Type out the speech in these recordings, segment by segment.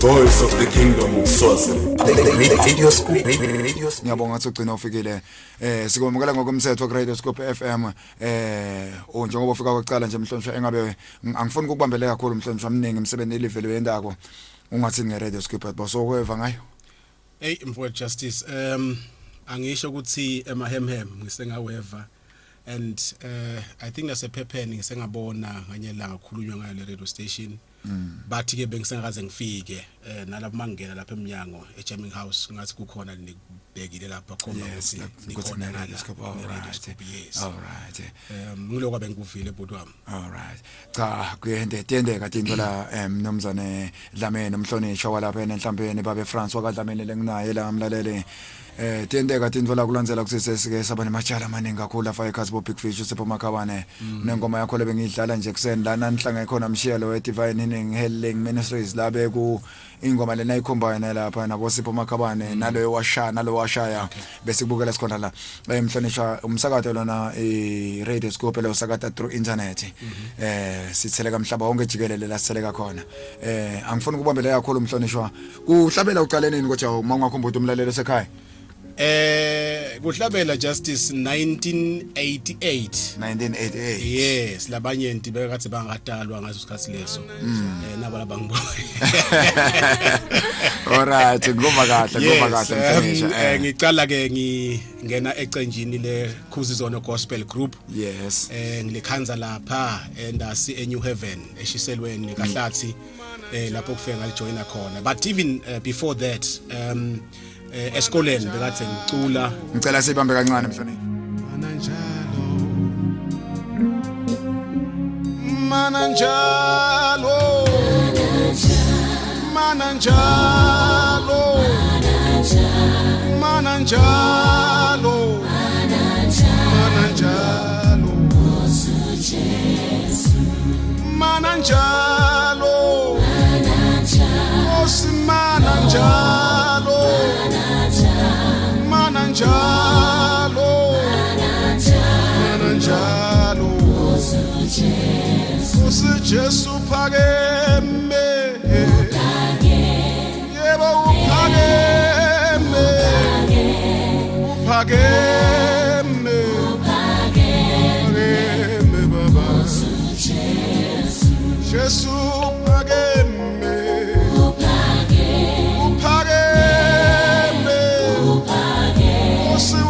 Voice of the Kingdom of Swaziland. Radio Scoop. Ngiyabonga ukuthi ugcina ufikile sikwamukela ngokomthetho ku Radio Scoop FM njengoba ufika kwacala nje mhlonishwa engabe angifuni ukubambeleka kakhulu mhlonishwa mningi emsebenzini elivelo yendako ungathini nge Radio Scoop bosokweva ngayo. Hey mfowethu Justice angisho ukuthi emahemhem ngisengaweva and I think nasephepheni ngisengabona nganye la ngakhulunywa ngayo le radio station bathi ke bengisengakaze ngifike nalapho mangena lapha eminyango eJamming House ngathi kukhona nikubhekile lapha khona ukuthi nikhona la Radio Scoop. All right ngilokho bengikuvile bhuti wami. All right cha kuyendetendeka into la mnomzane Dlamini umhlonishwa walapha enhlambeni babe France wakadlamini lenginaye la amlalele tendeka into la kulandzela kusesike saba nemachala amaningi kakhulu afa ekhasi bo Big Fish uSiphomakhawane nengoma yakho lebengidlala nje kuseni lana nihlanga ekhona umshiyelo we Divine Healing Ministries labe ku ingoma lena ikhombayana lapha nabo Siphomakhawane nalo washaya bese kubukela sikhona la emhlonishwa umsakazo lona Radio Scoop lo sakata through internet sitheleka mhlaba wonke jikelele la sitheleka khona angifuni ukubambela kakhulu umhlonishwa kuhlabela uqaleni nini kodwa mawungakhumbula umlalelo sekhaya kuhlabela Justice 1988 yes labanye ntibeka kathi bangadalwa ngaso isikhathi leso nabo labangibona alright ngoma kahle mfundisha ngicala ke ngingena ecenjini le Khuzizona Gospel Group yes ngilekhanza lapha endasi eNew Haven eshiselweni kahlathi lapho kufika ngalijoina khona but even before that esikoleni bekathi ngicula ngicela sibambe kancane mhlonishwa mananjalo Jesu phakeme yebo uphakeme baba Jesu phakeme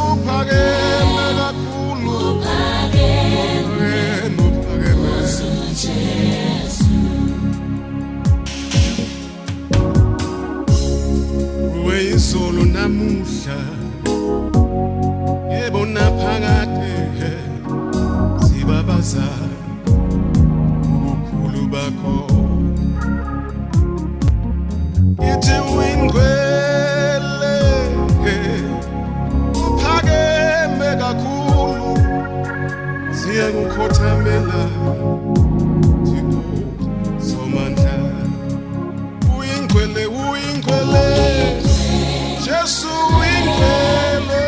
uphakeme kakhulu Solo namuhla ebona phakade sibabaza ubukhulu bakho ithi wingwele uphakeme kakhulu siyakukhothamela Thixo somandla uyingwele Jesu ingwele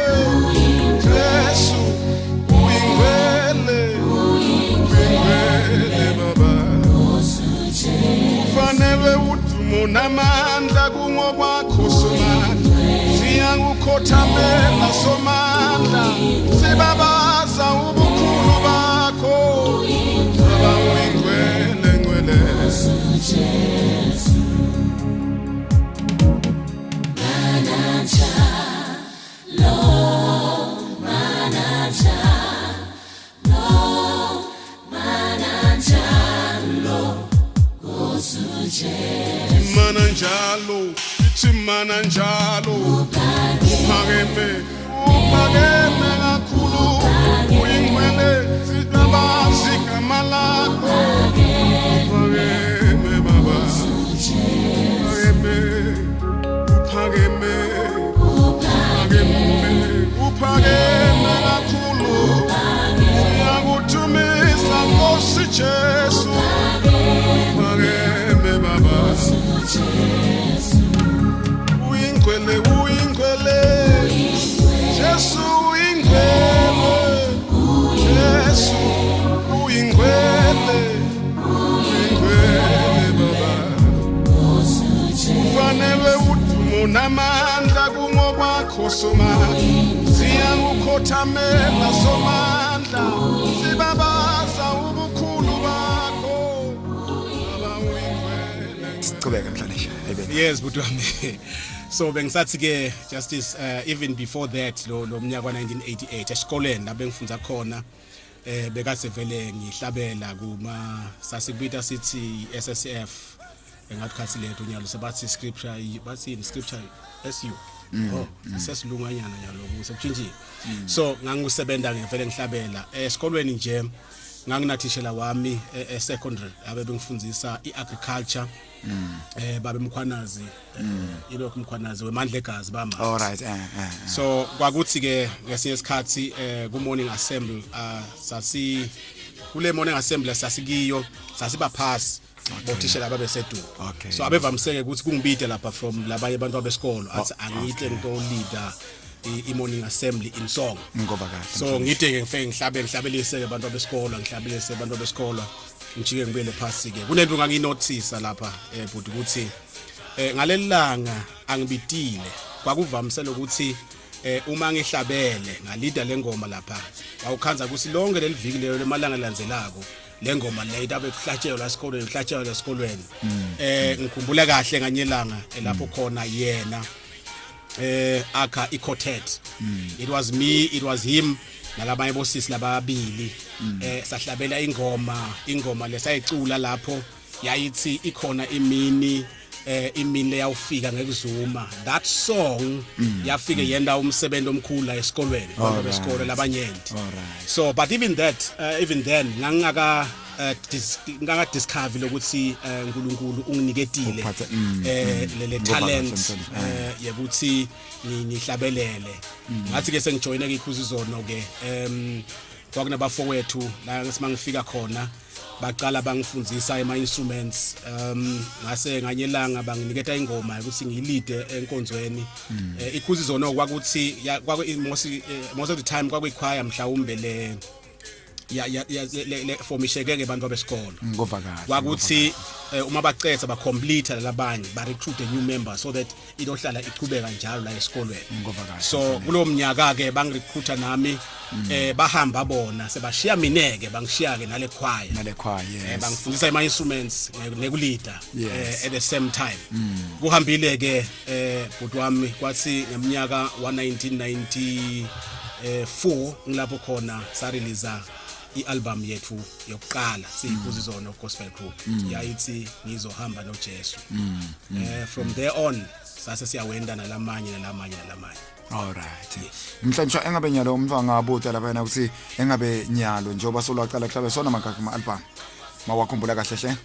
baba ufanele udumo namandla kungokwakho somandla siyakukhothamela somandla sibabaza ubukhulu bakho baba uyingwele Jesu Mananjalo uphakeme kakhulu uyingwele sibabaza igama lakho uphakeme baba uphakeme kakhulu siyakuthumisa Nkosi Jesu uphakeme baba uyingwele Jesu uyingwele baba unamandla kungokwakho somandla siyakukhothamela somandla sibabaza ubukhulu bakho abawinkwele. Siqhubeke Mhlonishwa. Yes but so bengisathi ke Justice even before that lo mnyaka wa1988 esikoleni la bengifunda khona bekase vele ngihlabela kuma sasikubita sithi SSF engathi khathi lethu nyalo sebathi scripture bathi scripture SU sesilunganyana nyalo kusebutshintshile so ngangisebenza ngevele ngihlabela esikolweni nje nganginathishela wami secondary abe bengifundisa iagriculture babe Mkhwanazi ilokho Mkhwanazi weMandlegazi bamba. All right so kwakuthi ke ngesinye isikhathi ku morning assembly sasi kule morning assembly sasikiyo sasiba pass bothishela babe sedu so abevamiseke ukuthi kungibide lapha from labanye abantu abesikolo athi angihle ngito leader i-morning assembly in song ngoba kahle so ngide ngifike ngihlabelise abantu abesikolo ngihlabelise abantu abesikolo ngijike ngibele phasi ke kunento nganginothisa lapha but ukuthi ngalelanga angibitile kwakuvamisela ukuthi uma ngihlabele ngalida lengoma lapha awukhanza ukuthi lonke leliviki lelo lemalanga landzelako lengoma leyo abe kuhlatshelwa esikolweni kuhlatshelwa esikolweni ngikhumbula kahle nganyelanga lapho khona yena akha iquartet it was me it was him nalabanye bosisi lababili sahlabela ingoma lesayicula lapho yayithi ikhona imini leyawufika ngekuzuma that song yafika yenda umsebenzi omkhulu la esikolweni besikole labanyenti so but even then ngangaka discover ukuthi uNkulunkulu unginiketile le talent yekuthi ngihlabelele ngathi ke sengijoyina ke iKhuzizono ke kwakunabafowethu la ngesimangifika khona baqala bangifundzisa ama instruments ngase nganyelanga banginiketa ingoma ukuthi ngiyilide enkonzweni iKhuzizono kwakuthi most of the time kwakuyikhwaya mhlawumbe le formisheke abantu abesikolo ngovakala kwakuthi uma bacetha ba complete labanye ba recruit a new member so that idohlala iqhubeka njalo la esikolweni ngovakala so kulo mnyaka ke bangirecruita nami bahamba bona sebashiya mineke bangishiya ke nale choir yes bangifundisa ama instruments nekulida at the same time kuhambile ke bhuti wami kwathi ngeminyaka wa 1994 ngilapho khona sa release i-album yethu yokuqala siyiKhuzizono gospel group yayithi ngizohamba noJesu from there on sase siyawenda nalamanye all right Mhlonishwa engabe nyalo umva ngabuta lapha yena ukuthi engabe nyalo njengoba solwaqala hlabe sona magagama ama-album mawakhumbula kahle hle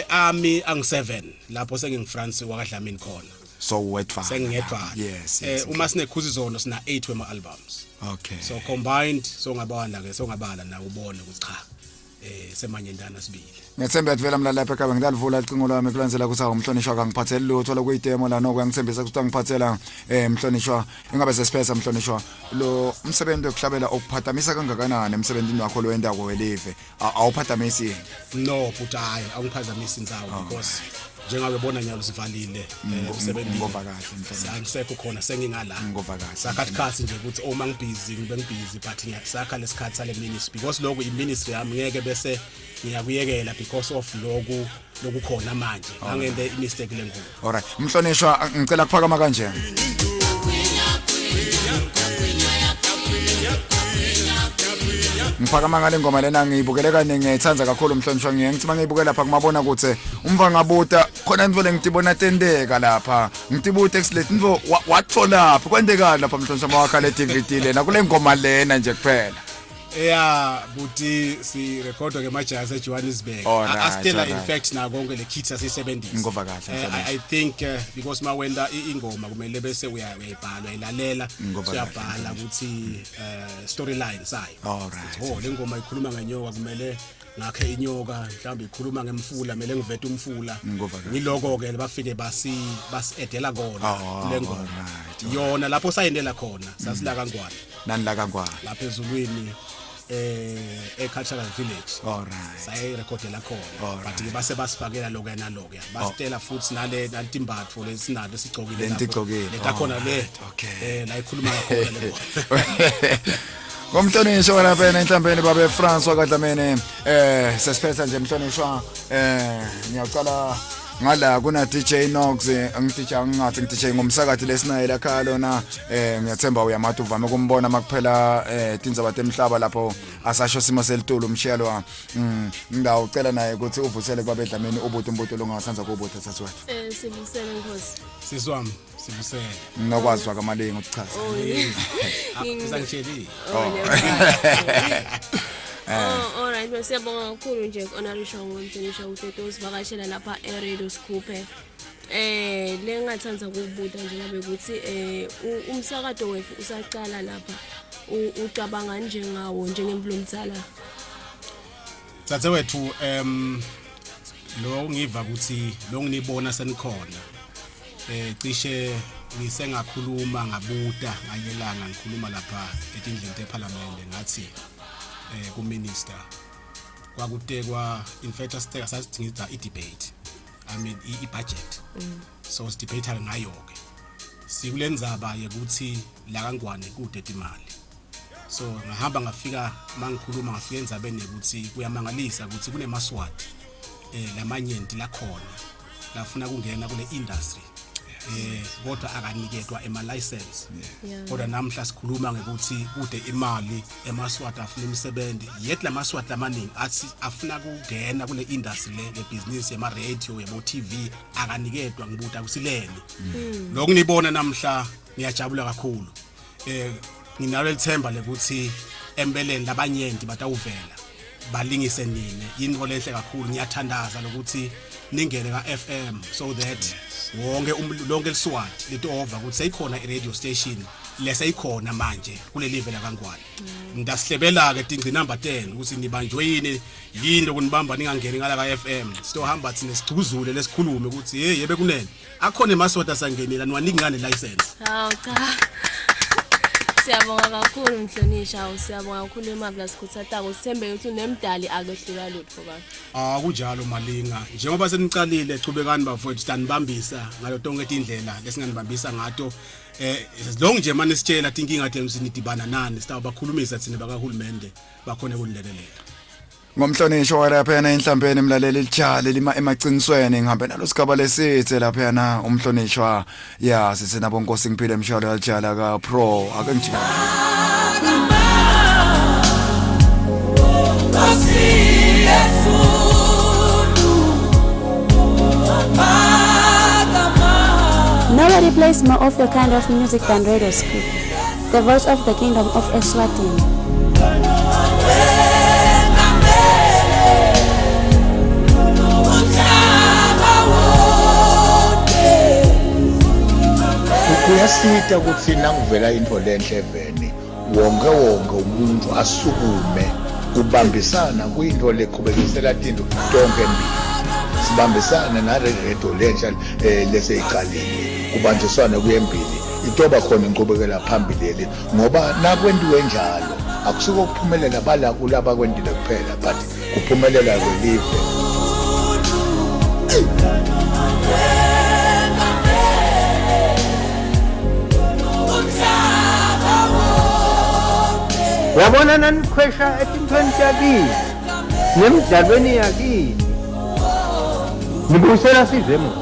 ami ang7 lapho sengingifrance wakadlamini khona so wetfa sengedwa yes uma sineKhuzizono sina 8 wema albums okay so combined so ngabala na ubone ukuthi cha semanyendana sibili ngethemba yavela mlala lapha kabe ngidalivula icingo lami kulandzela ukuthi Mhlonishwa kangiphatheli lutho lokuyidemo la noko ngithembisa ukuthi angiphathela Mhlonishwa ingabe sesipheza Mhlonishwa lo umsebenzi wokuhlabela okuphathamisa kangakanani emsebenzini wakho lo wendako welive awuphathamisi no but hayi awungiphazamisi indzawo because njengabe bona nyalo sivalile umsebenzi ngoba kahle sangisekho khona sengingala ngoba kahle sakhathi nje ukuthi uma ngibhizi ngibe ngibhizi but ngiyasakha lesikhathi sale ministry because lokho iministry yami ngeke bese ngiyakuyekela because of lokhu khona manje angende imistake lenkulu alright Mhlonishwa ngicela kuphakama kanje Ngiphakama ngale ngoma lena ngiyibukele kanye ngiyayithanza kakhulu Mhlonishwa ngithi mangiyibukela lapha kumabona ukuthi umva ngabuta khona nivole ngitibona tendeka lapha ngitibuta excellent nivo wathola lapha kwendekani lapha Mhlonishwa mawakhala DVD lena kule ngoma lena nje kuphela buti si record ke majazi eJohannesburg still in fact na konke le kits asisebenzisa ngova kahle I think because mawenda ingoma kumele bese uyayibhala ilalela uyabhala ukuthi storyline sayo le ngoma ikhuluma ngenyoka kumele ngakhe inyoka mhlawumbe ikhuluma ngemfula kumele ngivete umfula ngiloko ke bafike basi edela kona le ngoma yona lapho sayendela khona sasilaka ngwane nani la kangwane lapha ezulwini cultural village Alright. saye recordela khona Alright. but ke base basifakela lokena lokuya basitela futhi nale nantimbatho lesinade sigcokile letakhona le Okay. la ikhuluma kakhulu le Ngomhlonishwa lapha enhlambeni babe France wakadlamene sesiphetha nje mhlonishwa ngiyaqala ngala kuna DJ Nox ngititsha ngathi ngititshe ngomsakathi lesinayi la khalo na ngiyathemba uyamatu uvame kumbona makuphela tindzaba temhlaba lapho asasho simo selitulu umshiyalo ngidawu ucela naye ukuthi uvusele kwabedlameni ubuthi umbuto longasanza kubutha sathwa Sibusele Nkosi. siswami sibusele nokwazi wakamalinga ukuchaza ngizangitsheli Alright, siyabonga kakhulu nje honorable ngomthonisha uTeto usivakashela lapha eRadio Scoop. Lengathanda ukubuta nje ngabe ukuthi umsakado wethu usaqala lapha ucabanga nje ngawo njengemvulomtsala. Tsatse wethu lo ngiva ukuthi lo nginibona senikhona cishe ngisengakhuluma ngabuta ngayelanga ngikhuluma lapha etindlini teParliament ngathi ku minister kwakutekwa in fact asiteka sasidinga i-debate I mean i-budget so sidebate ngayo ke sikulendzaba ukuthi la kaNgwane kude imali so ngahamba ngafika mangikhuluma ngafika endzabeni ukuthi kuyamangalisa ukuthi kunemaswati lamanyenti la khona lafuna kungena kule industry kodwa akaniketwa license kodwa namhla sikhuluma ngekuthi kude imali emaswati afuna imisebenzi yet lamaswati lamaningi athi afuna kungena kule industry le business yema radio yebo TV akaniketwa ngibuta kusilene lokho nibona namhla ngiyajabula kakhulu nginalo lethemba lekuthi empeleni labanyenti batawuvela balingise nini yinto lenhle kakhulu ngiyathandaza lokuthi ningene ka FM so that wonke lonke liswati litova ukuthi seyikhona i-radio station leseyikhona manje kule live la kaNgwane ngidasihlebela ke tingci number 10 ukuthi nibanjwe yini kunibamba ningangeni ngala ka FM sitohamba thina sicukuzule lesikhulume ukuthi hey yebe kunene akhona emaswati sangenela niwaningane license Hawu cha. Siyabonga kakhulu mhlonisha siyabonga kakhulu emavla sikhuthatha usithembe ukuthi unemdali akehlula lutho baba kunjalo malinga njengoba senicalile chubekani bafowethu danibambisa ngalo tonke indlela lesinganibambisa ngato long nje manje sitshela inkinga thenu sinidibana nani sitabakhulumisa thina bakahulumende bakhona kunilekelela ngomhlonishwa lapha yana enhlambeni emlaleli lijale lima emacinisweni ngihambe nalo sigaba lesithe lapha yana umhlonishwa ya sisena bonkosi ngiphile emshalo yalijala ka pro ake ngijika Nobody plays more of your kind of music than Radio Scoop, the voice of the kingdom of Eswatini. Kuyasita ukuthi nangivela into lenhle veni wonke umuntu asukume ubambisana kuyinto leqhubekisela into tonke mbili sibambisana nale radio lentsha leseyiqalile kubanjiswana kuyembili itoba khona inqubekela phambili ngoba nakwendiwe njalo akusuko ukuphumelela bala kulaba kwendile kuphela but kuphumelela kwelive Wabona nanikhwesha etintweni tabini nemidlalweni yakini nibuyisela sizemo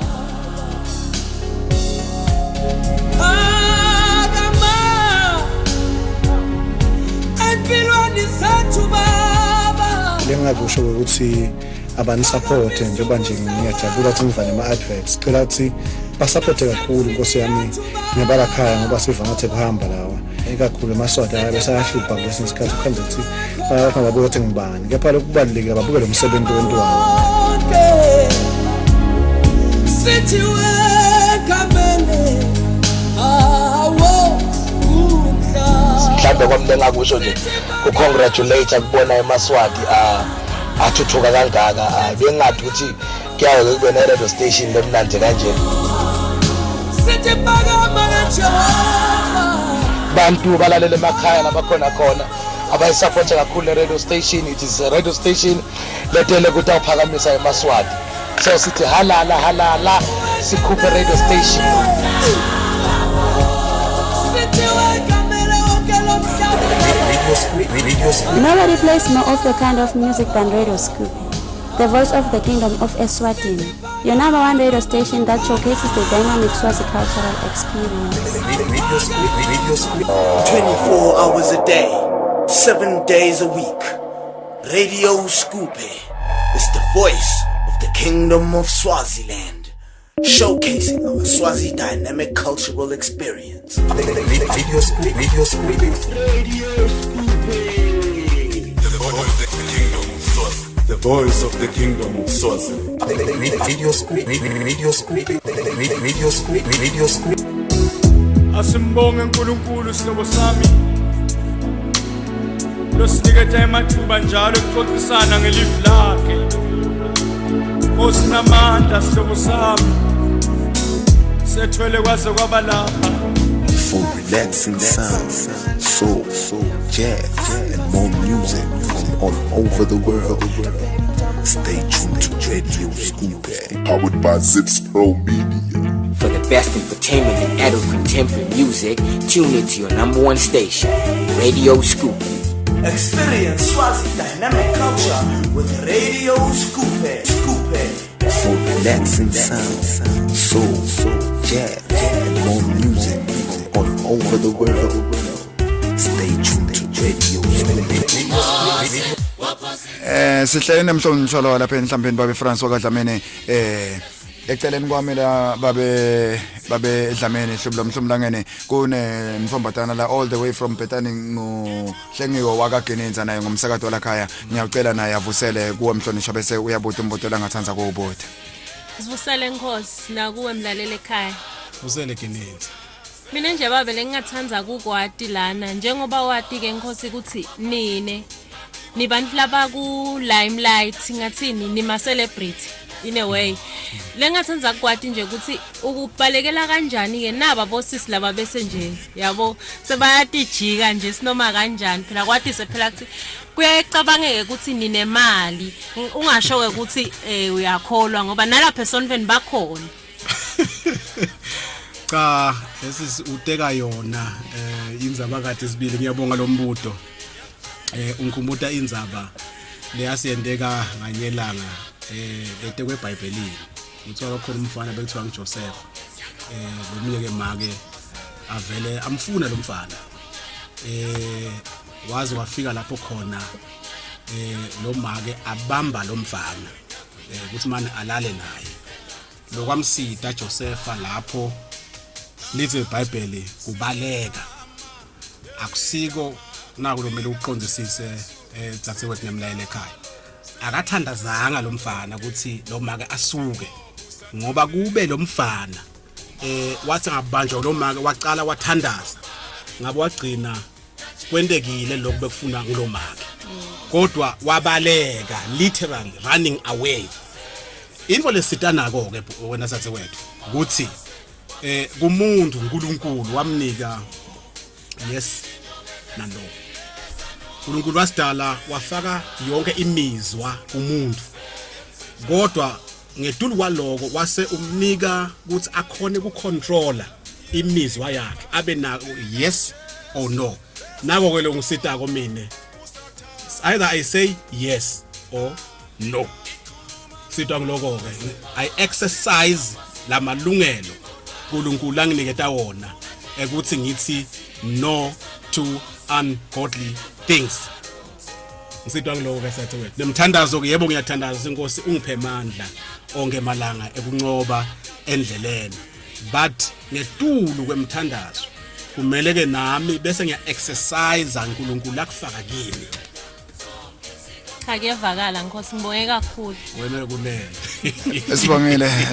lengakusho ukuthi abani support njengoba nje ngiyajabula ukuthi ngivale ama adverts cela ukuthi basupport kakhulu Nkosi yami ngiyabala khaya ngoba siva ngathi kuhamba lawa ikakhulu emaswati ayabesahlupha kulesinye isikhathi ukhanze ukuthi bayahamba bokuthi ngibani kepha lokubalulekile babukele umsebenzi wentwana sithi wekamene awo mhlawumbe kwamle ngakusho nje ucongratulate kubona emaswati athuthuka kangaka bengathi ukuthi kuyaye kube ne radio station lemnandi kanje sithi baka manje bantu balalela emakhaya labakhona khona abayisupporta kakhulu le radio station. It is a radio station letele ukuthi awuphakamisa eMaswati. So sithi halala sikhuphe radio station. Nobody plays more of the kind of music than Radio Scoop, the voice of the Kingdom of Eswatini, your number one radio station that showcases the dynamic Swazi cultural experience. 24 hours a day, 7 days a week. Radio Scoop is the voice of the Kingdom of Swaziland, showcasing our Swazi dynamic cultural experience. Radio Scoop. The voice of the kingdom of Swazi. Radio Scoop. Asimbonge uNkulunkulu sihlobo sami. Losinikethe amathuba njalo ukuxoxisana ngelifu lakhe. Nkosi namandla sihlobo sami. Sethwele kwaze kwaba lapha. For relaxing sounds, soul, jazz, and more music from all over the world. Stay tuned to Radio Scoop, Powered by Zips Pro Media. For the best entertainment and adult contemporary music, tune into your number one station, Radio Scoop. Experience Swazi dynamic culture with Radio Scoop. For relaxing sounds, soul, jazz, and more music from all over the world. Stay tuned to Radio Scoop. Sihlele namhlanje lapha enhlambeni babe France wakadlamene eceleni kwami la babe Dlamene hlobo lomhlomlangene kune mfombatana la all the way from Bethany ngohlengiwe wakaGenenza naye ngomsakazo lakhaya. Ngiyacela naye avusele kuwe Mhlonishwa bese uyabuta umbotela ngathanza kuwubuta. Sivusele Nkosi nakuwe mlalele ekhaya. Vusele Genenza. Mina nje babe lengingathanza kukwati lana njengoba wati ke Nkosi ukuthi ni bantu laba ku limelight ngathini ni ma celebrity in a way. Lengathanza kukwati nje ukuthi ukubalekela kanjani ke naba bosisi laba bese nje yabo sebayatijika nje sinoma kanjani phela kwathi sephela ukuthi kuyacabangeke ukuthi ninemali ungasho ke ukuthi uyakholwa ngoba nalapha esonveni bakhona. Cha lesi uteka yona indzaba kade sibili ngiyabonga lo mbuto. Unkumbuta indzaba leyasiyendeka nganyelanga lete kweBhayibhelini. Ngithola khona umfana bekuthiwa nguJoseph. Lomunye ke make avele amfuna lo mfana. Waze wafika lapho khona lo make abamba lo mfana ukuthi manje alale naye. Lokwamsida Joseph lapho lithi iBhayibheli kubaleka. Akusiko naku lomele uqondisise dzadzewethu nemlayele ekhaya. Akathandazanga lo mfana ukuthi lo make asuke ngoba kube lo mfana wathi ngabanjwa lo make waqala wathandaza ngabe wagcina kwentekile lokho bekufuna kulo make kodwa wabaleka literally running away. Into lesitana ke wena dzadzewethu ukuthi kumuntu uNkulunkulu wamnika yes nalo uNkulunkulu wasidala wafaka yonke imizwa umuntu kodwa ngedulu kwaloko wase umnika ukuthi akhone ukucontrola imizwa yakhe abe na yes or no. Nako ke lo ngisita ko mina either I say yes or no. Sitwa ngiloko ke I exercise la malungelo uNkulunkulu anginiketa wona ukuthi ngithi no to ungodly things. Ngisitwa ngiloko ke sathe wena nemthandazo ke yebo ngiyathandaza inkosi ungiphe amandla onke malanga ekuncoba endleleni but ngetulu kwemthandazo kumele ke nami bese ngiya exercise uNkulunkulu akufaka kimi. Akuyavakala Nkosi ngibonge kakhulu. Wena kunene.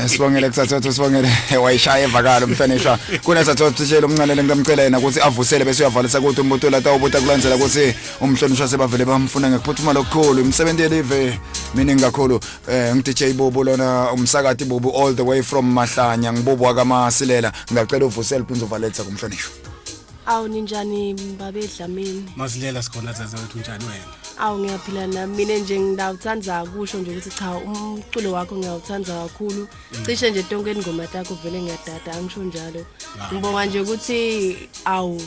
Sibongele kusathathu sibongele wayishaya evakala Mhlonishwa kunesathathu sishelo umnqalele ngikamcelena ukuthi avusele bese uyavalisa ukuthi umuntu la tawubuta kulandzela ukuthi uMhlonishwa sebavele bamfuna ngekuphuthuma lokukhulu imsebenzi yelive mina ngakhulu ngi-DJ Bubu lona umsakati Bubu all the way from Mahlanya ngibubu wakamasilela ngicela uvusele phindze uvaletha kuMhlonishwa. Awu ninjani babe Dlamini? Masilela sikhona zaze wethu unjani wena? Awu ngiyaphila nami mina nje ngidawuthanda kusho nje ukuthi cha umculo wakho ngiyawuthanda kakhulu. Cishe nje tonke ingoma takho vele ngiyadada angisho njalo. Ngibonga nje ukuthi awu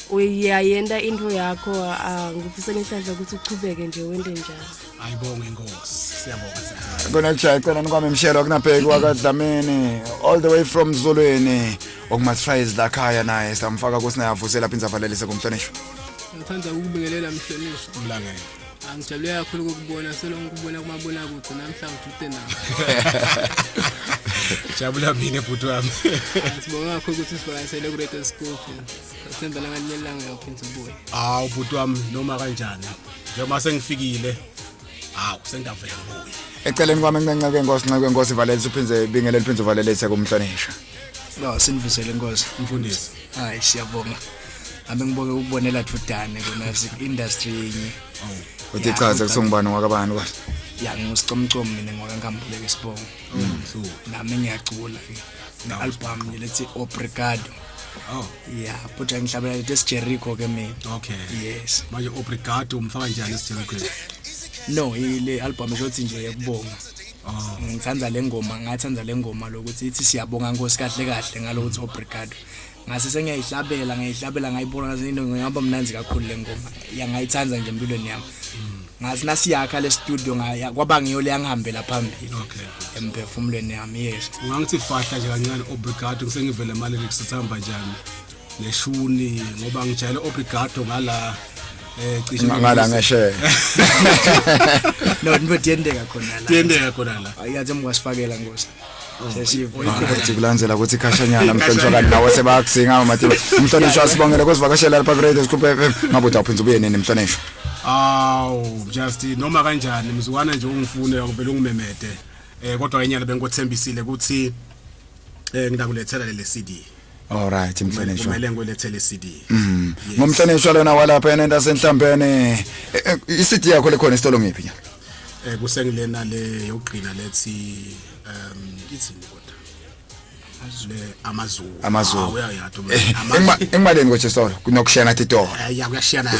uyayenda into yakho ngifisa ngihlahla ukuthi uchubeke nje wende njalo. Ayibonge inkosi. Siyabonga sithatha. Kona kushayicela nikwami Mshelo kunabheki wakadlamini all the way from Zolweni okumathrize la khaya naye samfaka kusinayavusela phinza valelise kumhlonishwa. Ngithanda ukubingelela Mhlonishwa Mlangeni. Angijabule kakhulu ukubona selongikubona kumabona kuthi namhlanje uthe nawe. Jabula mina bhuti wami. Sibonga kakhulu ukuthi sivakashele ku Radio School. Sithemba ngani langa yaphinza ubuye. Hawu bhuti wami noma kanjani. Njengoba sengifikile. Hawu sengidavela ubuye. Eceleni kwami nginceke inkosi valelise uphinze bingelele phinza valelise kumhlonishwa. No sinifisele inkosi mfundisi. Hayi siyabonga. Abe ngibonge ukubonela Thudane kunazi industry yenye. Uthi chaza kusongibani wakabani kwathi? Ya ngusicomcom mina ngwakaNkambuleke Sibongo. Nami ngiyacula ke. Ne-album lethi Obrigado. Oh. Yeah, but ngihlabela lethi Jericho ke mina. Okay. Yes. Manje Obrigado umfaka njani Jericho? No, ile album ejothi nje yakubonga. Ngithanda ngathanda lengoma lokuthi ithi siyabonga Nkosi kahle kahle ngalokuthi Obrigado. Ngase sengiyayihlabela ngayibona ngazinto ngiyaba mnanzi kakhulu lengoma. Yangayithanda nje empilweni yami. Ngasi nasiyakha le studio kwaba ngiyo le yangihambela phambili. Okay. Emphefumulweni yami yes. Ungangithi fahla nje kancane Obrigado ngisengivele mali likusithamba njani. Neshuni ngoba ngijayele Obrigado ngala cishe ngala ngeshe. No ndiyendeka khona la. Tiyendeka khona la. Ayathi mngasifakela Nkosi. Uthi kulandzela ukuthi khashanyana mhlonishwa kanti nawe sebakusinga amathilo umhlonishwa sibongele kusivakashela lapha ku Radio School FM ngabe utaphinza ubuye nini mhlonishwa awu just noma kanjani mzukwana nje ungifune yakuvela ungimemede kodwa ngenyala bengikuthembisile ukuthi ngidakulethela le CD. Alright mhlonishwa kumele ngolethele CD. Ngomhlonishwa lona walapha yena senhlambene iCD yakho lekhona isitolo ngiphi nya kusengilena le yogqina lethi ithini kodwa azule amazulu engimaleni kothi solo kunokushaya ngathi door ya kuyashiyana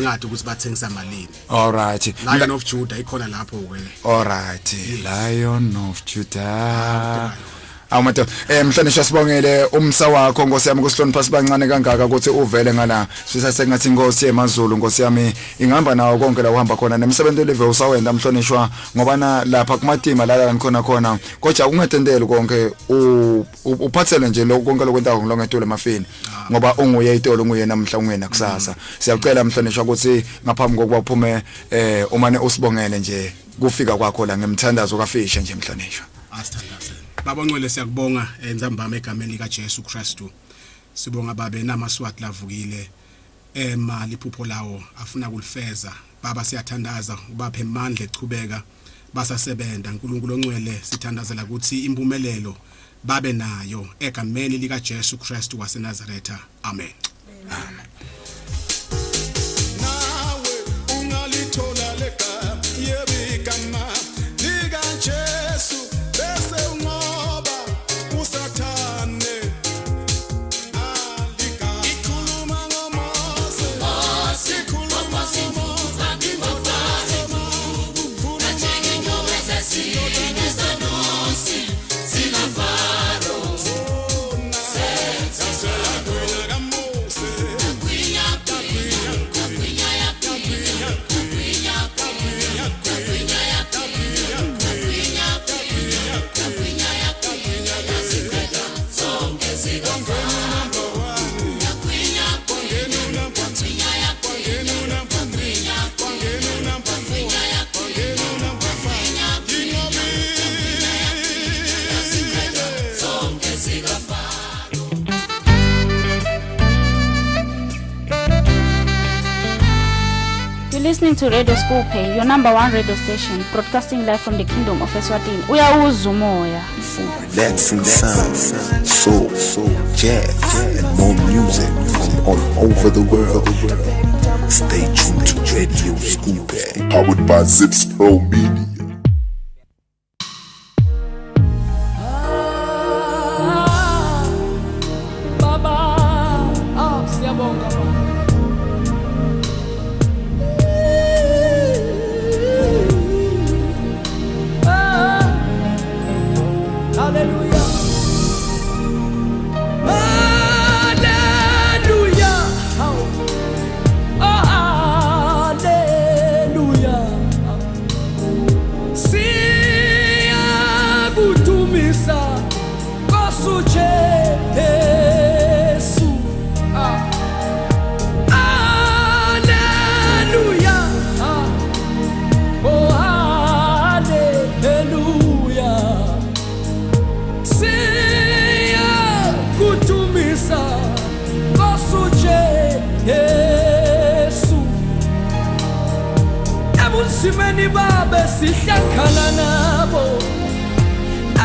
ngathi ukuthi bathengisa malini. Alright Lion of Judah ikhona lapho ke. Alright Lion of Judah awumato mhlonishwa sibongele umsa wakho Nkosi yami kusihlonipha sibancane kangaka ukuthi uvele ngala sifisa sengathi Nkosi yemaZulu Nkosi yami ingihamba nawo konke la uhamba khona nemsebenzi olive usawenda mhlonishwa ngoba na lapha kumatima la khona kodwa ungatendele konke uphathele nje lokho konke lokwenta ngilongetule emafini ngoba unguye itolo unguye namhla ungena kusasa siyacela mhlonishwa ukuthi ngaphambi kokuba uphume umane usibongele nje kufika kwakho la ngemthandazo kaFisha nje mhlonishwa asithandaze Baba Ngcwele siyakubonga enzambama egameni lika Jesu Kristu. Sibonga babe namaswati lavukile ema liphupho lawo afuna kulifeza. Baba siyathandaza ubaphe amandla echubeka basasebenta uNkulunkulu ongcwele sithandazela ukuthi impumelelo babe nayo egameni lika Jesu Kristu waseNazaretha. Amen. Amen. Nawe ungalithola leka yebigama lika Jesu bese ungoba usathane alika ikhuluma ngomose sikhuluma ngomose ngibafana ajenge nyoweza sini sanosi sinavaro senza la mose Listening to Radio School Pay, your number one radio station, broadcasting live from the Kingdom of Eswatini. Uyawuzwa umoya. Relaxing sound, soul, jazz, and more music from all over the world. Stay tuned to Radio School Pay, powered by Zips Pro Media. Nkosi Jesu. Hallelujah. Oh hallelujah. Siya kutumisa Nkosi Jesu. Ebunsimeni babe sihlangana nabo.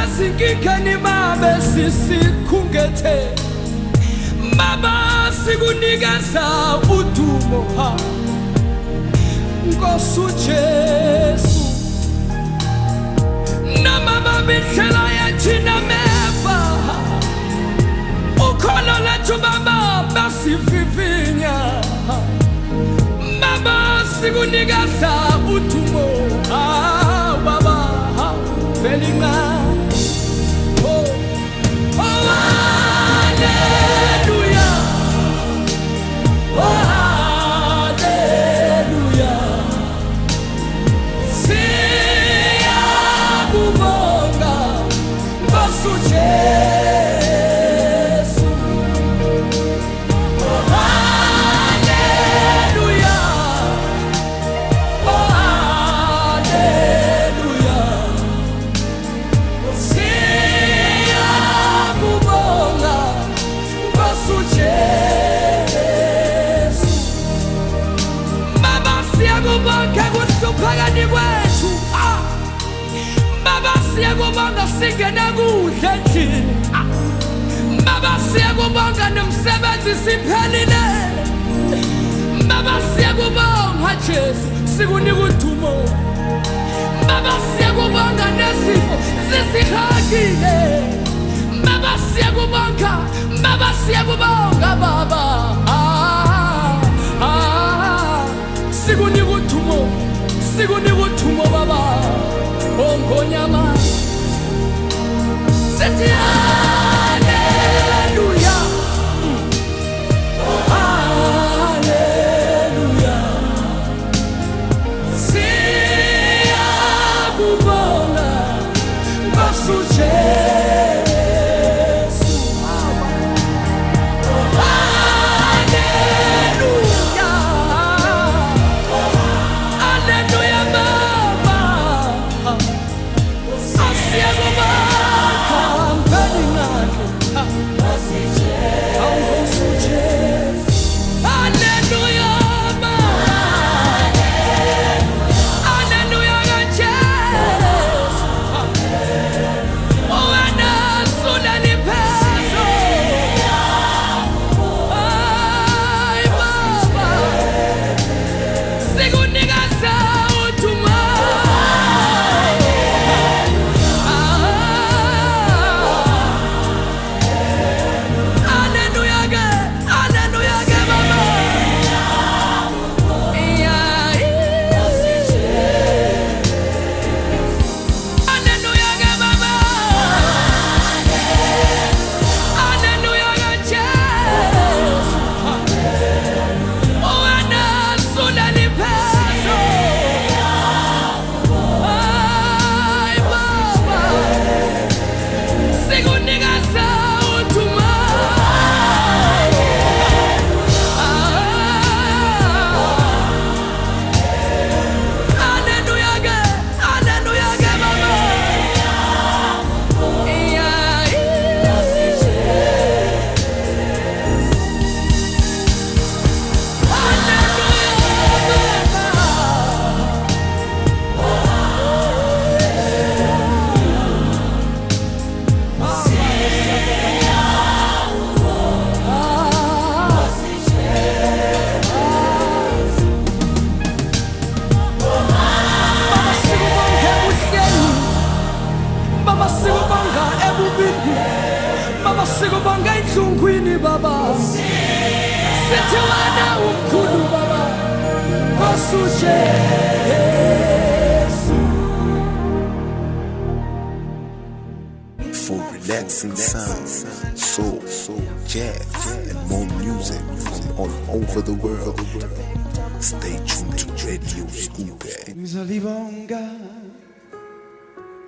Asinkikani babe sisikhungethe. Baba sikunikeza udumo ha. Nkosi Jesu. Namama bindlela yathina meva. Ukholo lethu baba basivivinya. Baba sikunikeza udumo ha baba ha belinga. Oh hallelujah. Oh hallelujah. Siyakubonga Nkosi Jesu. Oh hallelujah. Oh hallelujah. Siyakubonga Nkosi Jesu. Baba siyakubonga kuhluphakani kwethu. Baba siyakubonga singena kuhle endlini. Baba siyakubonga nomsebenzi siphelile. Baba siyakubonga Jesu sikunika udumo. Baba siyakubonga nesifo sisihagile. Baba siyakubonga. Baba siyakubonga baba. Sikunika udumo. Sikunika udumo baba. Ongonyama. Sethi hallelujah. Hallelujah. Siyakubonga Nkosi Jesu. Hallelujah. Hallelujah baba. Asiyakubonga belinga. Nkosi Jesu. Hallelujah baba. Hallelujah Jesu. Oh anasula ni peso. Ay baba. Sikunikeza udumo. Hallelujah ke. Hallelujah ke baba. Hallelujah ke baba. Hallelujah ke Jesu. Oh anasula ni peso. Ay baba. Sikunikeza udumo. Hallelujah ke. Hallelujah ke baba. Baba sikubonga ebubini. Baba sikubonga inhlungwini baba. Sithi wena umkhulu baba. Nkosi Jesu. For relaxing sounds, soul, jazz, and more music from all over the world. Stay tuned to Radio Scoopé. Ngizolibonga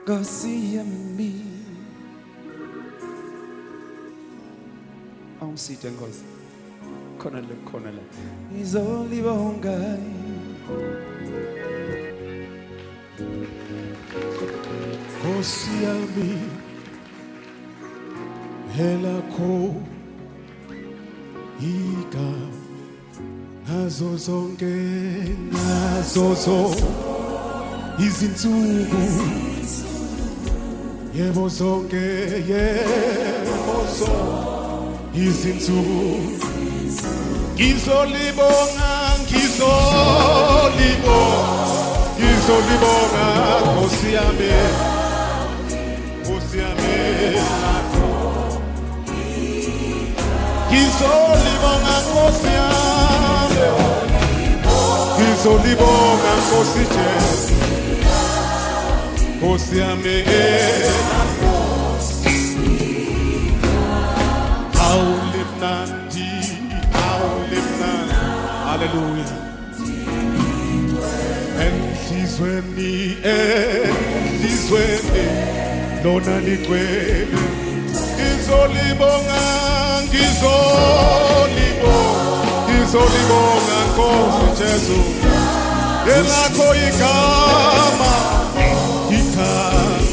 Nkosi yami. awusithe Nkosi khona la ngizolibonga Nkosi yami helakho ika nazo zonke izinsuku yebo zonke izinsuku ngizolibonga Nkosi yami ngizolibonga Nkosi yami ngizolibonga Nkosi Jesu Nkosi yami awulimnandi hallelujah enhlizweni lona ligcwele ngizolibonga Nkosi Jesu elakho igama ngizolibonga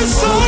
Yes,